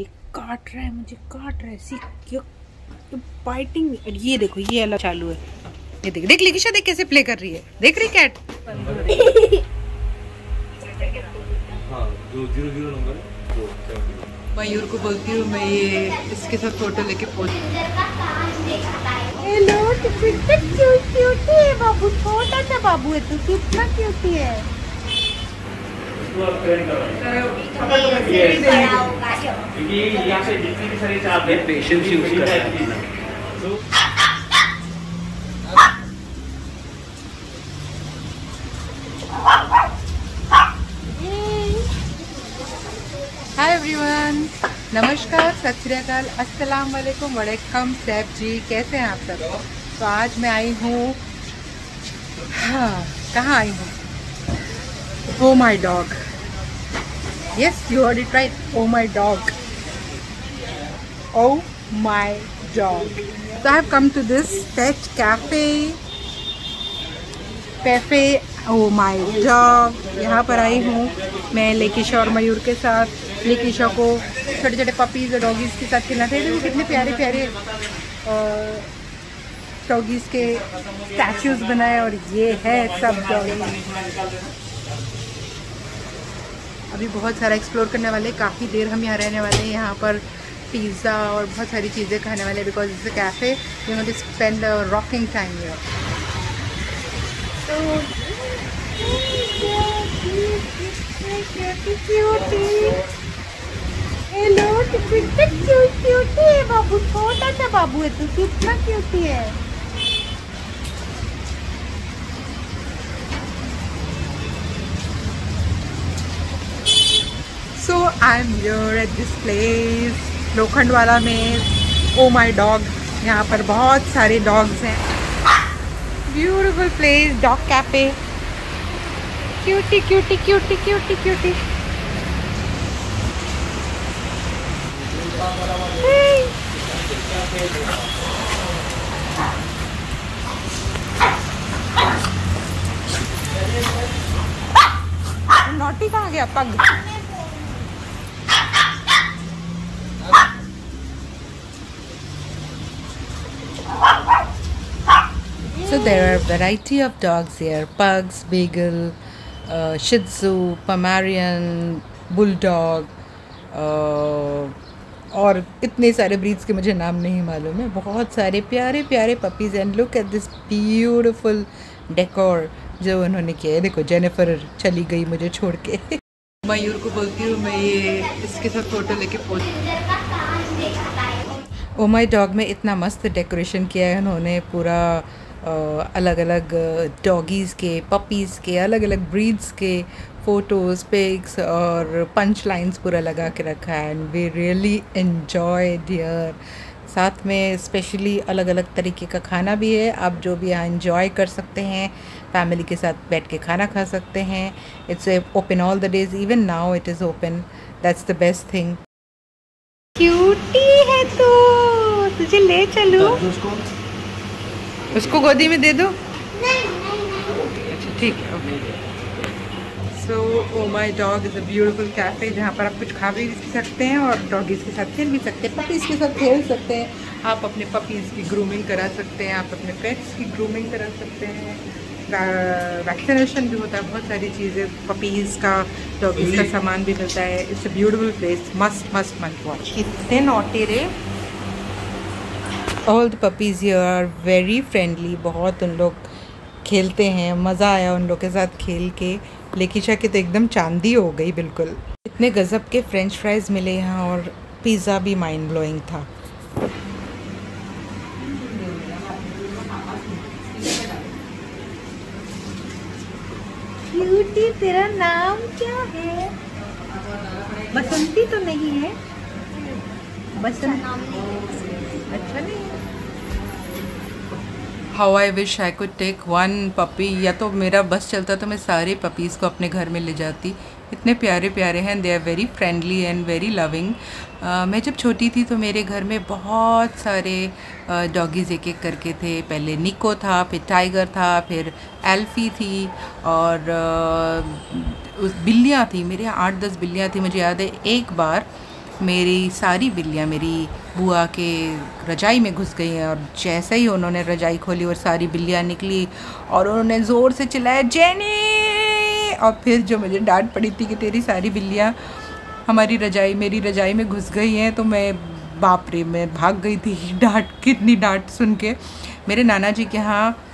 ये काट रहा है मुझे, काट रहा है। सी क्यों तो बाइटिंग। ये देखो, ये अलग चालू है। ये देख देख लिकिशा, देख कैसे प्ले कर रही है। देख रही कैट। हाँ, जो 00 नंबर मयूर को बोलती हूँ मैं, ये इसके साथ फोटो लेके पोस्ट। हेलो, कितना क्यूटी है बाबू, छोटा सा बाबू है, तो कितना क्यूटी है। पेशेंस यूज करता है। हाय एवरीवन, नमस्कार, सत श्री अकाल, अस्सलाम वालेकुम, वड़ेकम सैफ जी, कैसे हैं आप सब। तो आज मैं आई हूँ, हाँ कहाँ आई हूँ, oh my dog. Yes, you heard it right, oh my dog, oh my dog. So I have come to this pet cafe, oh my dog। यहाँ पर आई हूँ मैं लेकिशा और मयूर के साथ। लेकिशा को छोटे छोटे पपीज़ और डॉगीज़ के साथ खेलना था। देखो कितने प्यारे प्यारे डॉगीज़ के स्टैचूज़ बनाए, और ये है सब डॉगीज़। अभी बहुत सारा एक्सप्लोर करने वाले, काफ़ी देर हम यहाँ रहने वाले हैं। यहाँ पर पिज़्ज़ा और बहुत सारी चीज़ें खाने वाले, because it's a cafe, you know to spend a rocking time here. Hello, कितना क्यूटी है बाबू, छोटा सा बाबू है, तो कितना क्यूटी है। So I'm here at this place, Lokhandwala में, ओ माई डॉग। यहाँ पर बहुत सारे डॉग्स हैं। Beautiful place, dog cafe, cutie cutie cutie cutie cutie. Naughty कहाँ गया पग। So there are a variety of dogs here: pugs, beagle, Shih Tzu, Pomeranian, bulldog, और इतने सारे ब्रीड्स के मुझे नाम नहीं मालूम है। बहुत सारे प्यारे प्यारे puppies. And look at this beautiful decor जो उन्होंने किया है। देखो, जेनिफर चली गई मुझे छोड़ के। मयूर को बोलती हूँ मैं, ये इसके साथ फोटो लेके पोस्ट। ओ माई डॉग में इतना मस्त डेकोरेशन किया है उन्होंने। पूरा अलग अलग डॉगीज़ के, पपीज़ के, अलग अलग ब्रीड्स के फ़ोटोज़, पिक्स और पंच लाइन्स पूरा लगा के रखा है। And we really enjoy dear. साथ में स्पेशली अलग अलग तरीके का खाना भी है। आप जो भी यहाँ एंजॉय कर सकते हैं, फैमिली के साथ बैठ के खाना खा सकते हैं। It's open all the days, even now it is open. That's the best thing. Cutie है तो तुझे ले चलूं? उसको गोदी में दे दो। अच्छा ठीक है, okay. So oh my dog is a beautiful cafe, जहाँ पर आप कुछ खा भी सकते हैं और डॉगीज़ के साथ खेल भी सकते हैं, पपीज़ के साथ खेल सकते हैं। आप अपने पपीज़ की ग्रूमिंग करा सकते हैं, आप अपने पेट्स की ग्रूमिंग करा सकते हैं। वैक्सीनेशन भी होता है, बहुत सारी चीज़ें, पपीज़ का, डॉगीज़ का सामान भी मिलता है। It's a beautiful place, must must must watch. कितने नॉटी रे। All the puppies here are very friendly. बहुत उन लोग खेलते हैं, मज़ा आया उन लोग के साथ खेल के। लेकिशा की तो एकदम चांदी हो गई बिल्कुल। इतने गज़ब के फ्रेंच फ्राइज़ मिले यहाँ, और पिज़्ज़ा भी माइंड ब्लोइंग था। क्यूटी, तेरा नाम क्या है? बसंती तो नहीं है? बसंती अच्छा नहीं है। How I wish I could take one puppy. या तो मेरा बस चलता तो मैं सारे पपीज़ को अपने घर में ले जाती। इतने प्यारे प्यारे हैं, they are very friendly and very loving. मैं जब छोटी थी तो मेरे घर में बहुत सारे डॉगीज़ एक एक करके थे। पहले निको था, फिर टाइगर था, फिर एल्फी थी, और बिल्लियाँ थी। मेरे यहाँ 8-10 बिल्लियाँ थी। मुझे याद है एक बार मेरी सारी बिल्लियाँ मेरी बुआ के रजाई में घुस गई हैं और जैसे ही उन्होंने रजाई खोली और सारी बिल्लियाँ निकली और उन्होंने ज़ोर से चिल्लाया जेनी, और फिर जो मुझे डांट पड़ी थी कि तेरी सारी बिल्लियाँ हमारी रजाई मेरी रजाई में घुस गई हैं, तो मैं बाप रे मैं भाग गई थी डांट, कितनी डांट सुन के। मेरे नाना जी के यहाँ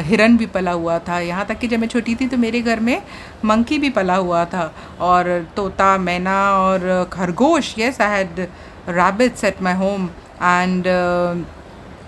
हिरन भी पला हुआ था, यहाँ तक कि जब मैं छोटी थी तो मेरे घर में मंकी भी पला हुआ था, और तोता, मैना और खरगोश। Yes, I had rabbits at my home and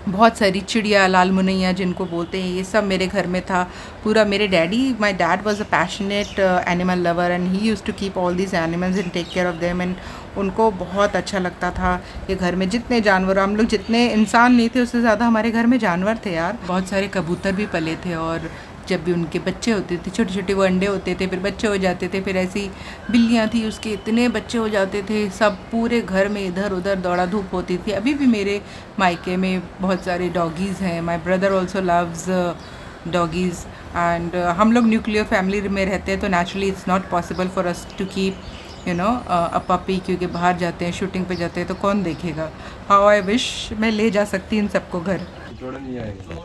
बहुत सारी चिड़िया, लाल मुनैया जिनको बोलते हैं, ये सब मेरे घर में था पूरा। मेरे daddy, my dad was a passionate animal lover and he used to keep all these animals and take care of them, and उनको बहुत अच्छा लगता था कि घर में जितने जानवर, हम लोग जितने इंसान नहीं थे उससे ज़्यादा हमारे घर में जानवर थे यार। बहुत सारे कबूतर भी पले थे, और जब भी उनके बच्चे होते थे छोटे छोटे, वो अंडे होते थे, फिर बच्चे हो जाते थे, फिर ऐसी बिल्लियाँ थी उसके इतने बच्चे हो जाते थे, सब पूरे घर में इधर उधर दौड़ा धूप होती थी। अभी भी मेरे मायके में बहुत सारे डॉगीज़ हैं। My brother also loves doggies and हम लोग न्यूक्लियर फैमिली में रहते हैं, तो naturally it's not possible for us to keep a puppy, क्योंकि बाहर जाते हैं, शूटिंग पे जाते हैं, तो कौन देखेगा। हाउ आई विश मैं ले जा सकती इन सबको घर। नहीं आएगा,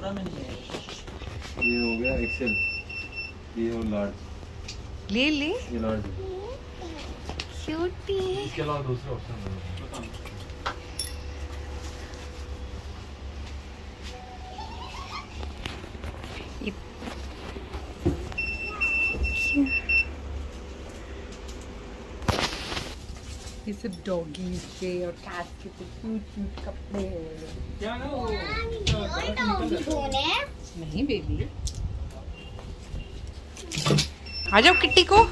ये हो गया एक्सेल, ये हो लार्ज, ले ये लार्ज क्यूटी। इसके अलावा दूसरा ऑप्शन ये सब डॉगीज के और कैट्स के तो क्यूट क्यूट कपड़े हैं। क्या ना वो नहीं बेबी, आ जाओ किट्टी को। और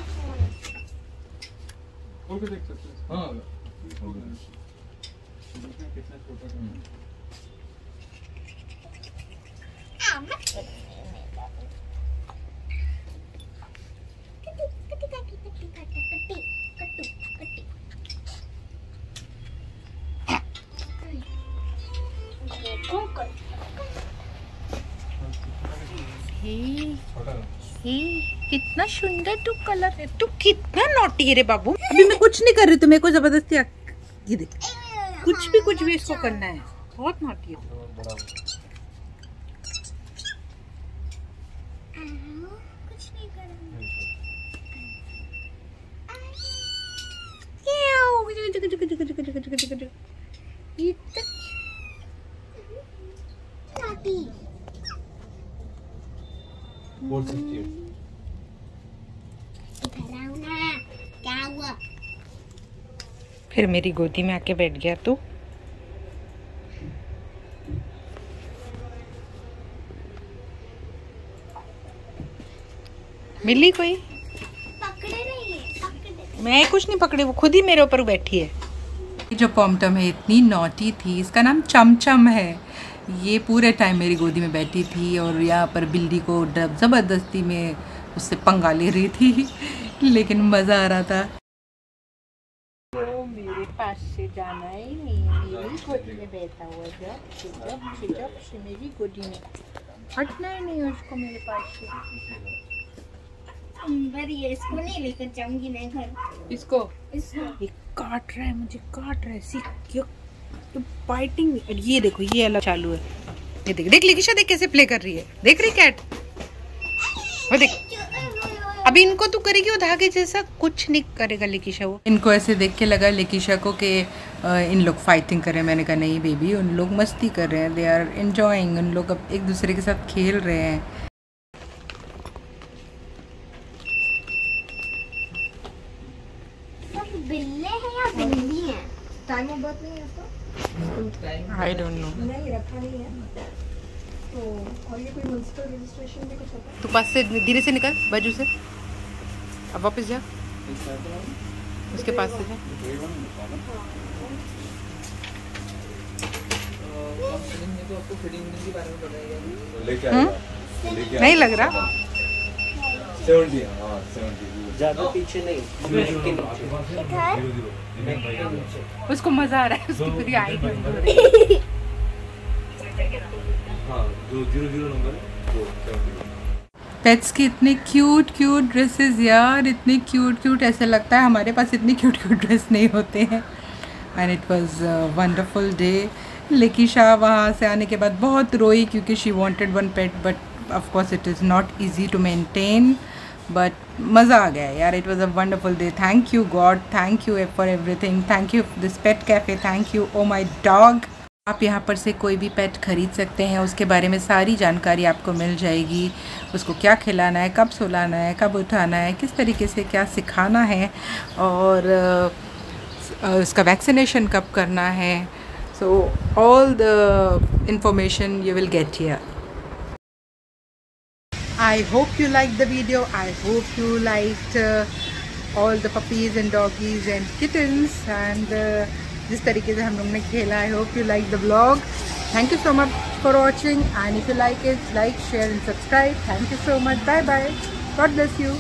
देख सकते हैं। हाँ कितना छोटा कितना सुंदर तू कलर है, तू कितना नॉटी है रे बाबू। अभी मैं कुछ नहीं कर रही, तुम्हें को जबरदस्ती ये देख, कुछ भी इसको करना है, बहुत नॉटी है। क्या हुआ? फिर मेरी गोदी में आके बैठ गया तू। मिली कोई? पकड़े नहीं, पकड़े। मैं कुछ नहीं पकड़े, वो खुद ही मेरे ऊपर बैठी है। जो पॉमटम है इतनी नॉटी थी, इसका नाम चमचम है। ये पूरे टाइम मेरी गोदी में बैठी थी और यहाँ पर बिल्ली को ज़बरदस्ती में उससे पंगा ले रही थी, लेकिन मज़ा आ रहा था। तो मेरे पास से जाना ही नहीं, मेरी गोदी में बैठा हुआ, जब मेरी गोदी में हटना ही नहीं उसको मेरे पास से। ये इसको नहीं लेकर जाऊंगी मैं घर। इसको इसको ये काट रहा है, मुझे काट रहा है, क्यों तो बाइटिंग। ये देखो ये अलग चालू है, ये देख लिकिशा देख कैसे प्ले कर रही है, देख रही कैट, वो देख। अभी इनको तू करेगी वो धागे जैसा, कुछ नहीं करेगा लिकिशा। वो इनको ऐसे देख के लगा लिकिशा को कि इन लोग फाइटिंग कर रहे हैं। मैंने कहा नहीं बेबी, उन लोग मस्ती कर रहे हैं, दे आर एंजॉयिंग, उन लोग अब एक दूसरे के साथ खेल रहे हैं। बिल्ले हैं या बिल्ली हैं? टाइम ऑफ बर्थ नहीं है इसका? आई डोंट नो, नहीं रखा नहीं है तो। और ये कोई म्युनिसिपल रजिस्ट्रेशन भी कुछ होता है? तू पास से धीरे से निकल, बाजू से, अब वापस जा, उसके पास से जा। नहीं लग रहा, 70, हाँ 70 ज़्यादा पीछे नहीं, उसको मजा आ रहा है, उसकी पूरी आई बंद हो रही है। हाँ 000 नंबर है। पेट्स की इतने क्यूट ड्रेसेस यार, इतने क्यूट ऐसे लगता है हमारे पास इतनी क्यूट ड्रेस नहीं होते हैं। And it was wonderful day. Lekisha वहाँ से आने के बाद बहुत रोई क्योंकि she wanted one pet, but of course it is not easy to maintain, but मज़ा आ गया यार। It was a wonderful day. Thank you God, thank you for everything, thank you this pet cafe, thank you oh my dog. आप यहाँ पर से कोई भी पेट ख़रीद सकते हैं, उसके बारे में सारी जानकारी आपको मिल जाएगी। उसको क्या खिलाना है, कब सुलाना है, कब उठाना है, किस तरीके से क्या सिखाना है, और उसका वैक्सीनेशन कब करना है। So all the information you will get here. I hope you liked the video. I hope you liked all the puppies and doggies and kittens and जिस तरीके से हम लोग ने खेला. I hope you liked the vlog. Thank you so much for watching, and if you like it, like, share and subscribe. Thank you so much. Bye bye. God bless you.